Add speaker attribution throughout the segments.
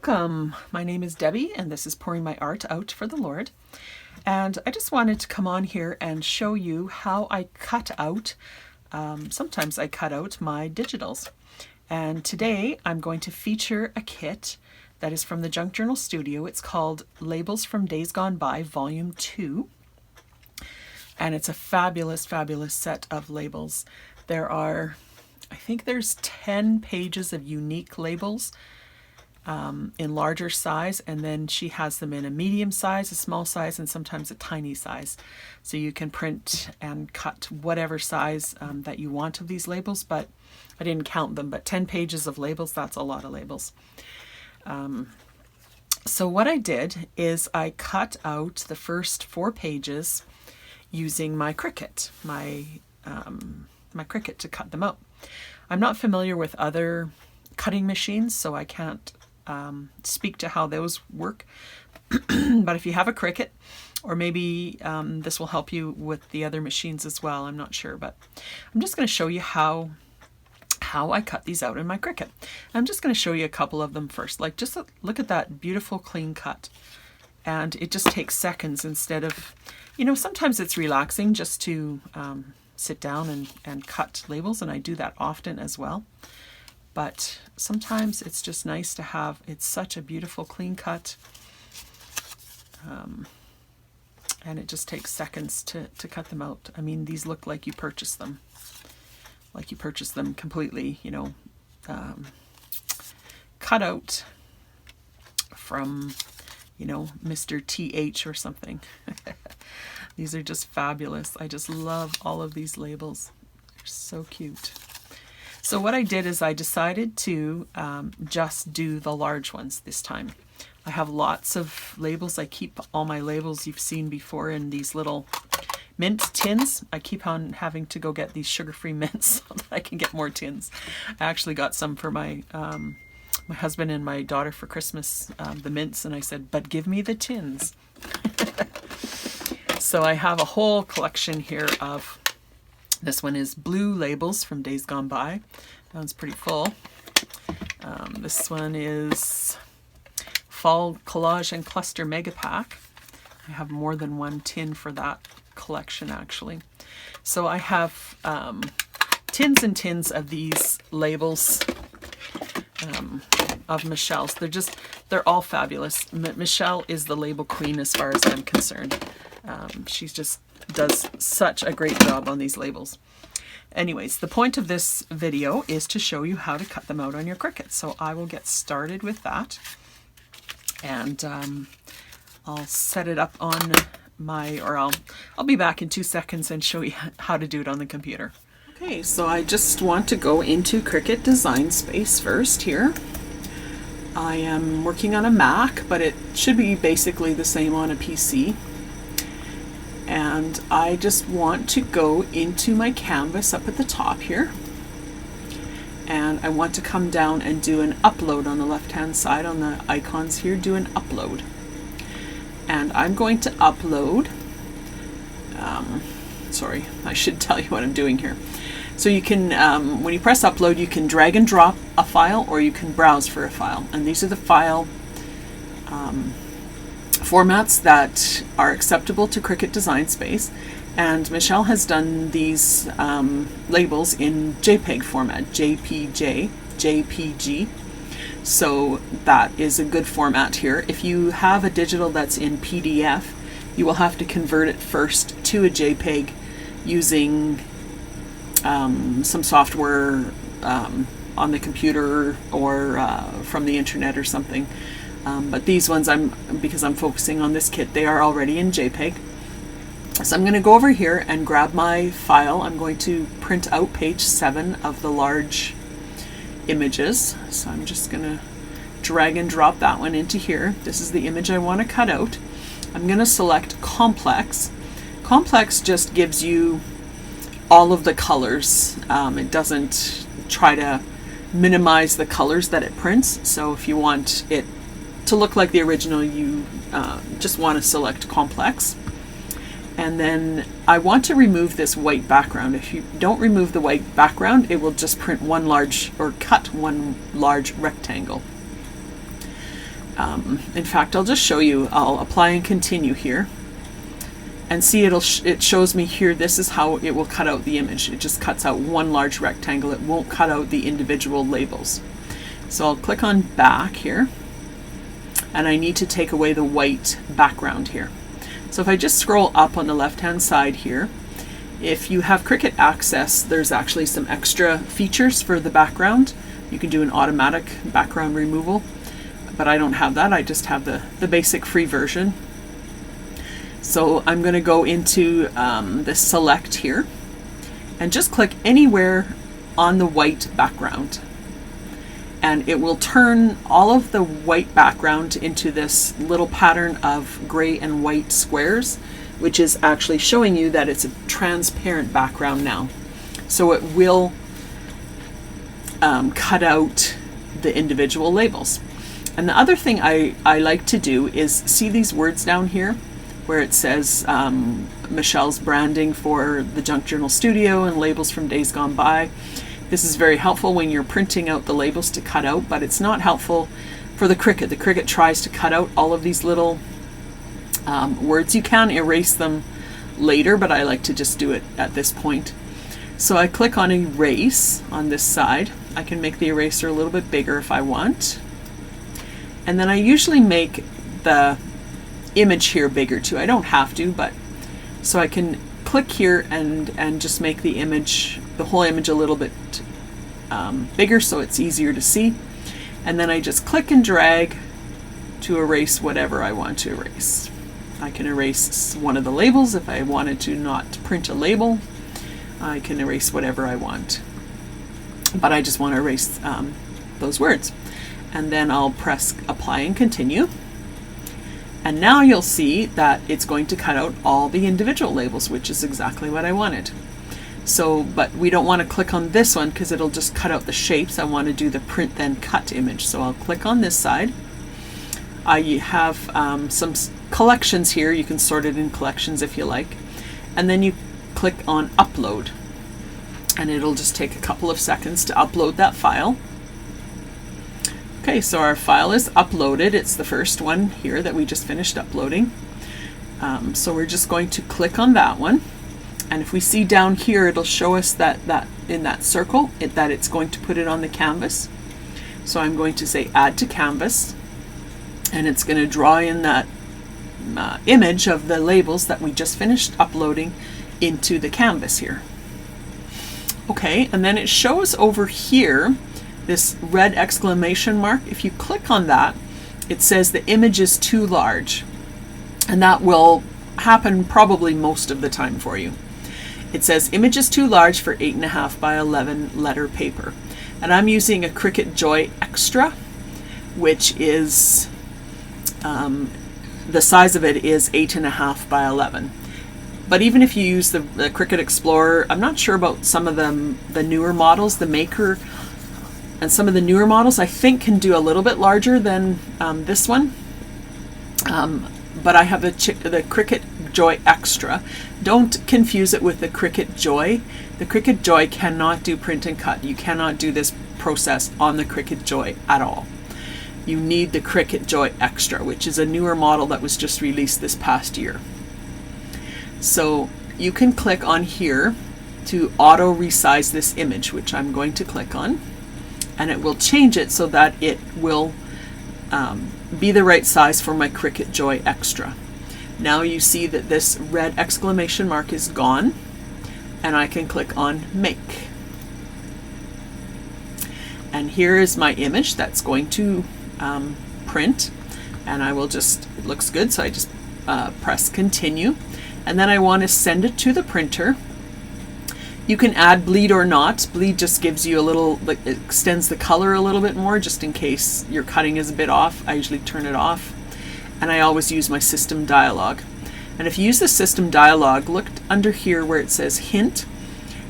Speaker 1: Welcome. My name is Debbie and this is Pouring My Art Out for the Lord. And I just wanted to come on here and show you how I cut out, sometimes I cut out my digitals. And today I'm going to feature a kit that is from the Junk Journal Studio. It's called Labels from Days Gone By Volume 2. And it's a fabulous, fabulous set of labels. There are, I think there's 10 pages of unique labels in larger size, and then she has them in a medium size, a small size, and sometimes a tiny size. So you can print and cut whatever size that you want of these labels, but I didn't count them, but 10 pages of labels, that's a lot of labels. So what I did is I cut out the first 4 pages using my CRICUT, my CRICUT to cut them out. I'm not familiar with other cutting machines, so I can't speak to how those work. But if you have a CRICUT, or maybe this will help you with the other machines as well, I'm not sure, but I'm just going to show you how I cut these out in my CRICUT. I'm just going to show you a couple of them first. Like, just look at that beautiful clean cut, and it just takes seconds instead of, you know, sometimes it's relaxing just to sit down and cut labels, and I do that often as well. But sometimes it's just nice to have, it's such a beautiful clean cut, and it just takes seconds to cut them out. I mean, these look like you purchased them. Like you purchased them completely, you know, cut out from, you know, Mr. TH or something. These are just fabulous. I just love all of these labels. They're so cute. So what I did is I decided to just do the large ones this time. I have lots of labels. I keep all my labels you've seen before in these little mint tins. I keep on having to go get these sugar-free mints so that I can get more tins. I actually got some for my my husband and my daughter for Christmas, the mints, and I said, but give me the tins. So I have a whole collection here of, this one is blue labels from Days Gone By. That one's pretty full. This one is Fall Collage and Cluster Mega Pack. I have more than one tin for that collection actually. So I have tins and tins of these labels of Michelle's. They're all fabulous. Michelle is the label queen as far as I'm concerned. She just does such a great job on these labels. Anyways, the point of this video is to show you how to cut them out on your CRICUT. So I will get started with that, and I'll set it up on my, or I'll be back in 2 seconds and show you how to do it on the computer. Okay, so I just want to go into CRICUT Design Space first here. I am working on a Mac, but it should be basically the same on a PC. And I just want to go into my canvas up at the top here, and I want to come down and do an upload on the left hand side on the icons here, do an upload. And I'm going to upload, sorry, I should tell you what I'm doing here. So you can, when you press upload, you can drag and drop a file, or you can browse for a file. And these are the file formats that are acceptable to CRICUT Design Space, and Michelle has done these labels in JPEG format, JPG, so that is a good format here. If you have a digital that's in PDF, you will have to convert it first to a JPEG using some software on the computer or from the internet or something. But these ones, because I'm focusing on this kit, they are already in JPEG. So I'm going to go over here and grab my file. I'm going to print out page 7 of the large images. So I'm just going to drag and drop that one into here. This is the image I want to cut out. I'm going to select Complex. Complex just gives you all of the colors. It doesn't try to minimize the colors that it prints. So if you want it to look like the original, you just want to select Complex. And then I want to remove this white background. If you don't remove the white background, it will just print one large, or cut one large rectangle. In fact, I'll just show you. I'll apply and continue here. And see, it shows me here, this is how it will cut out the image. It just cuts out one large rectangle. It won't cut out the individual labels. So I'll click on back here, and I need to take away the white background here. So if I just scroll up on the left-hand side here, if you have Cricut Access, there's actually some extra features for the background. You can do an automatic background removal, but I don't have that. I just have the basic free version. So I'm going to go into this select here and just click anywhere on the white background. And it will turn all of the white background into this little pattern of gray and white squares, which is actually showing you that it's a transparent background now. So it will cut out the individual labels. And the other thing I like to do is see these words down here where it says Michelle's branding for the Junk Journal Studio and labels from days gone by. This is very helpful when you're printing out the labels to cut out, but it's not helpful for the Cricut. The Cricut tries to cut out all of these little words. You can erase them later, but I like to just do it at this point. So I click on erase on this side. I can make the eraser a little bit bigger if I want. And then I usually make the image here bigger too. I don't have to, but so I can click here and just make the image, the whole image, a little bit bigger so it's easier to see. And then I just click and drag to erase whatever I want to erase. I can erase one of the labels if I wanted to not print a label. I can erase whatever I want, but I just want to erase those words. And then I'll press apply and continue. And now you'll see that it's going to cut out all the individual labels, which is exactly what I wanted. So, but we don't want to click on this one because it'll just cut out the shapes. I want to do the print then cut image. So I'll click on this side. I have some collections here. You can sort it in collections if you like. And then you click on upload. And it'll just take a couple of seconds to upload that file. Okay, so our file is uploaded. It's the first one here that we just finished uploading. So we're just going to click on that one. And if we see down here, it'll show us that in that circle, that it's going to put it on the canvas. So I'm going to say add to canvas. And it's going to draw in that image of the labels that we just finished uploading into the canvas here. Okay, and then it shows over here this red exclamation mark. If you click on that, it says the image is too large, and that will happen probably most of the time for you. It says image is too large for 8.5 by 11 letter paper, and I'm using a Cricut Joy Extra, which is the size of it is 8.5 by 11. But even if you use the Cricut Explorer, I'm not sure about some of the newer models, the Maker. And some of the newer models I think can do a little bit larger than this one. But I have the Cricut Joy Extra. Don't confuse it with the Cricut Joy. The Cricut Joy cannot do print and cut. You cannot do this process on the Cricut Joy at all. You need the Cricut Joy Extra, which is a newer model that was just released this past year. So you can click on here to auto resize this image, which I'm going to click on. And it will change it so that it will be the right size for my Cricut Joy Extra. Now you see that this red exclamation mark is gone, and I can click on Make. And here is my image that's going to print, and I will just, it looks good, so I just press Continue. And then I want to send it to the printer. You can add bleed or not. Bleed just gives you a little, like, it extends the color a little bit more just in case your cutting is a bit off. I usually turn it off. And I always use my system dialog. And if you use the system dialog, look under here where it says Hint.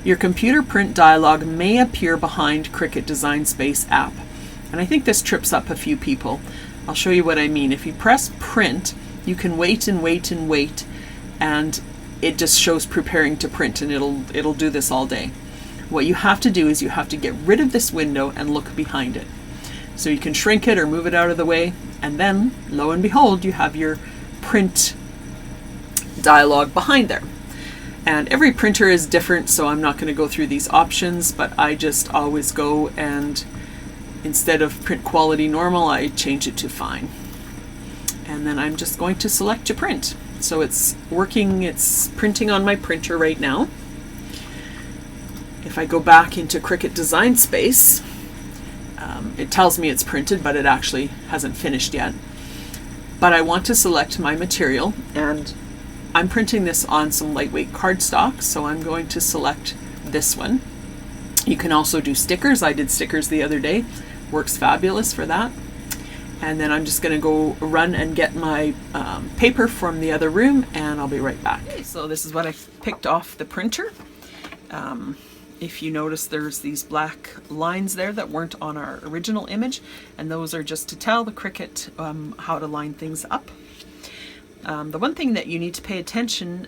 Speaker 1: Your computer print dialog may appear behind Cricut Design Space app. And I think this trips up a few people. I'll show you what I mean. If you press print, you can wait and wait and wait, and it just shows preparing to print, and it'll do this all day. What you have to do is you have to get rid of this window and look behind it. So you can shrink it or move it out of the way, And then, lo and behold, you have your print dialog behind there. And every printer is different, so I'm not going to go through these options, but I just always go and instead of print quality normal, I change it to fine. And then I'm just going to select to print. So it's working, it's printing on my printer right now. If I go back into CRICUT Design Space, it tells me it's printed, but it actually hasn't finished yet. But I want to select my material, and I'm printing this on some lightweight cardstock, so I'm going to select this one. You can also do stickers. I did stickers the other day. Works fabulous for that. And then I'm just going to go run and get my paper from the other room, and I'll be right back. Okay, so this is what I picked off the printer. If you notice, there's these black lines there that weren't on our original image, and those are just to tell the Cricut how to line things up. The one thing that you need to pay attention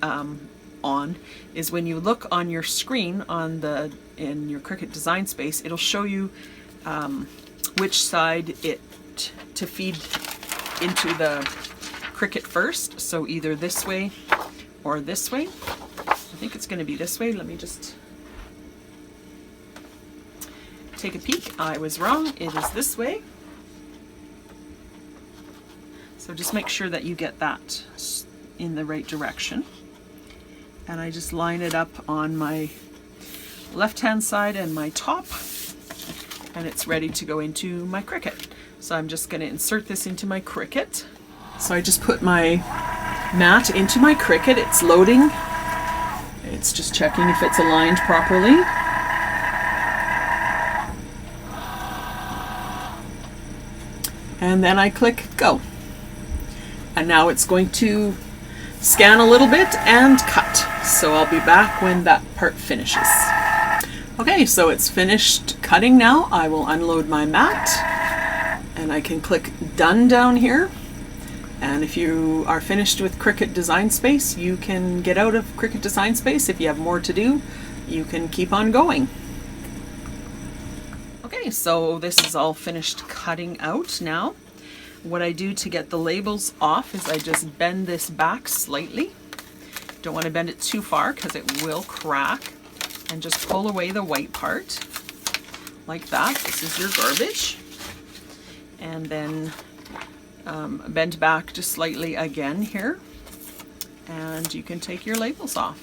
Speaker 1: on is when you look on your screen in your CRICUT Design Space, it'll show you which side to feed into the Cricut first. So either this way or this way. I think it's going to be this way. Let me just take a peek. I was wrong. It is this way. So just make sure that you get that in the right direction. And I just line it up on my left-hand side and my top, and it's ready to go into my Cricut. So I'm just going to insert this into my Cricut. So I just put my mat into my Cricut. It's loading. It's just checking if it's aligned properly. And then I click go. And now it's going to scan a little bit and cut. So I'll be back when that part finishes. Okay, so it's finished cutting now. I will unload my mat and I can click done down here. And if you are finished with CRICUT Design Space, you can get out of CRICUT Design Space. If you have more to do, you can keep on going. Okay, so this is all finished cutting out now. What I do to get the labels off is I just bend this back slightly. Don't want to bend it too far because it will crack. And just pull away the white part like that. This is your garbage. And then bend back just slightly again here. And you can take your labels off.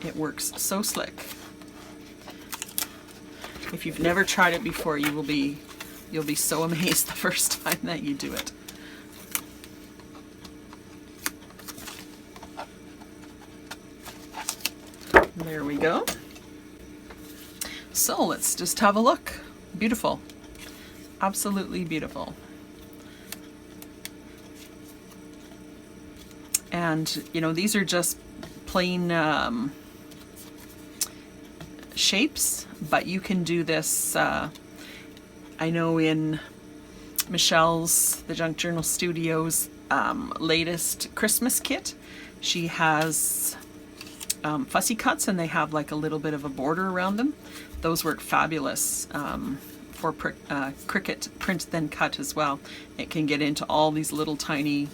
Speaker 1: It works so slick. If you've never tried it before, you'll be so amazed the first time that you do it. There we go. So let's just have a look. Beautiful. Absolutely beautiful. And you know, these are just plain shapes, but you can do this. I know in Michelle's, the Junk Journal Studio's latest Christmas kit, she has fussy cuts, and they have like a little bit of a border around them. Those work fabulous for CRICUT Print Then Cut as well. It can get into all these little tiny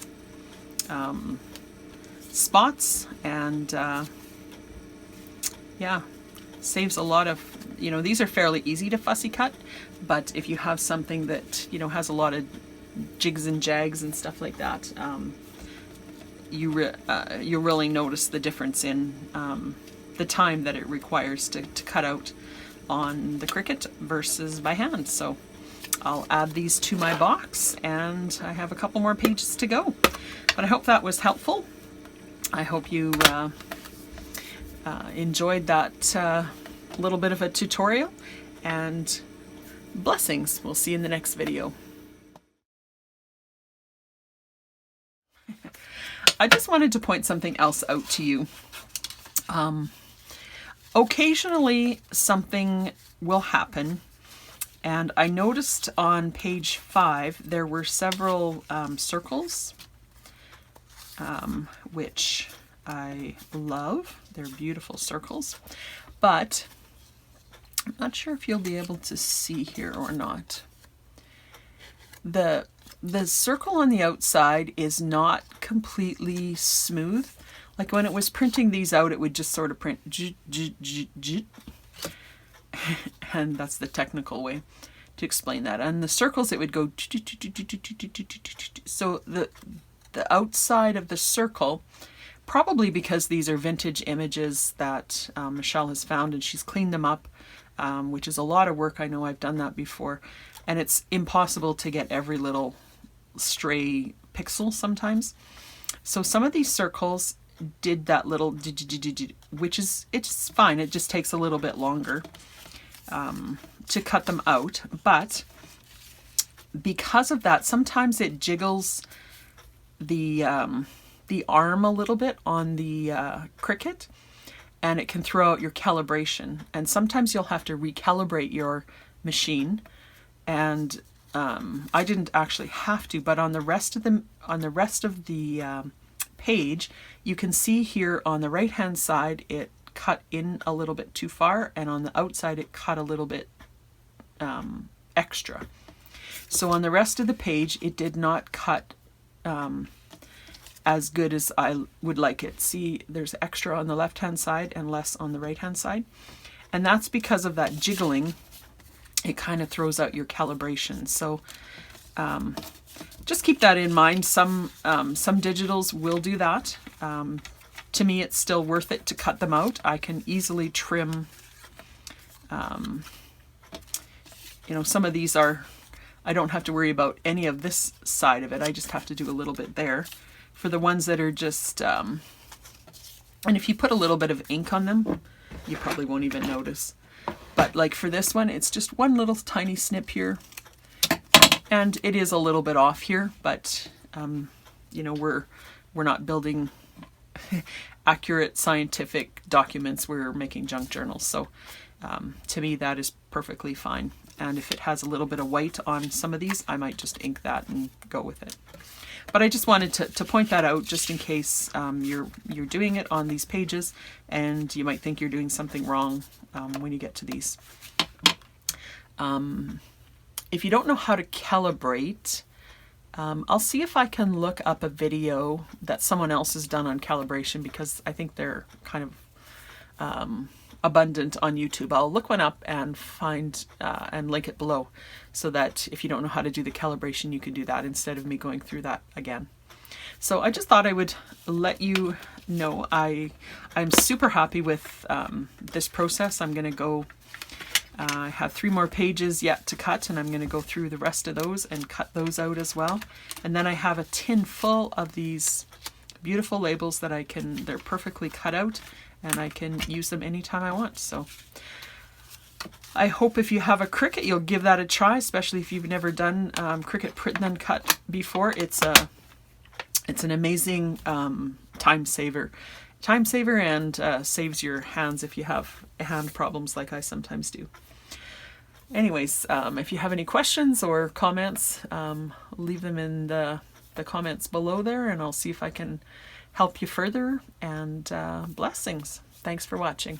Speaker 1: spots, and yeah, saves a lot of, you know, these are fairly easy to fussy cut, but if you have something that, you know, has a lot of jigs and jags and stuff like that, you really notice the difference in the time that it requires to cut out on the Cricut versus by hand. So I'll add these to my box, and I have a couple more pages to go. But I hope that was helpful. I hope you enjoyed that little bit of a tutorial, and blessings. We'll see you in the next video. I just wanted to point something else out to you. Occasionally something will happen, and I noticed on page 5 there were several circles, which I love. They're beautiful circles, but I'm not sure if you'll be able to see here or not. The circle on the outside is not completely smooth. Like when it was printing these out, it would just sort of print and that's the technical way to explain that. And the circles, it would go so the outside of the circle, probably because these are vintage images that Michelle has found and she's cleaned them up, which is a lot of work. I know I've done that before, and it's impossible to get every little stray pixel sometimes. So some of these circles did that little which is, it's fine. It just takes a little bit longer to cut them out, but because of that, sometimes it jiggles the arm a little bit on the CRICUT, and it can throw out your calibration. And sometimes you'll have to recalibrate your machine. And I didn't actually have to, but on the rest of the page, you can see here on the right hand side it cut in a little bit too far, and on the outside it cut a little bit extra. So on the rest of the page it did not cut as good as I would like it. See, there's extra on the left hand side and less on the right hand side, and that's because of that jiggling. It kind of throws out your calibration. So just keep that in mind. Some digitals will do that. To me, it's still worth it to cut them out. I can easily trim, you know, some of these are, I don't have to worry about any of this side of it. I just have to do a little bit there. For the ones that are just, and if you put a little bit of ink on them, you probably won't even notice. But like for this one, it's just one little tiny snip here. And it is a little bit off here, but you know, we're not building accurate scientific documents. We're making junk journals. So to me, that is perfectly fine. And if it has a little bit of white on some of these, I might just ink that and go with it. But I just wanted to point that out just in case you're doing it on these pages and you might think you're doing something wrong when you get to these. If you don't know how to calibrate, I'll see if I can look up a video that someone else has done on calibration, because I think they're kind of abundant on YouTube. I'll look one up and find and link it below, so that if you don't know how to do the calibration, you can do that instead of me going through that again. So I just thought I would let you know I'm super happy with this process. I'm going to go, I have 3 more pages yet to cut, and I'm going to go through the rest of those and cut those out as well. And then I have a tin full of these beautiful labels that they're perfectly cut out, and I can use them anytime I want. So I hope if you have a CRICUT, you'll give that a try, especially if you've never done CRICUT Print then cut before. It's an amazing time saver and saves your hands if you have hand problems like I sometimes do. Anyways, if you have any questions or comments, leave them in the comments below there, and I'll see if I can help you further. And blessings. Thanks for watching.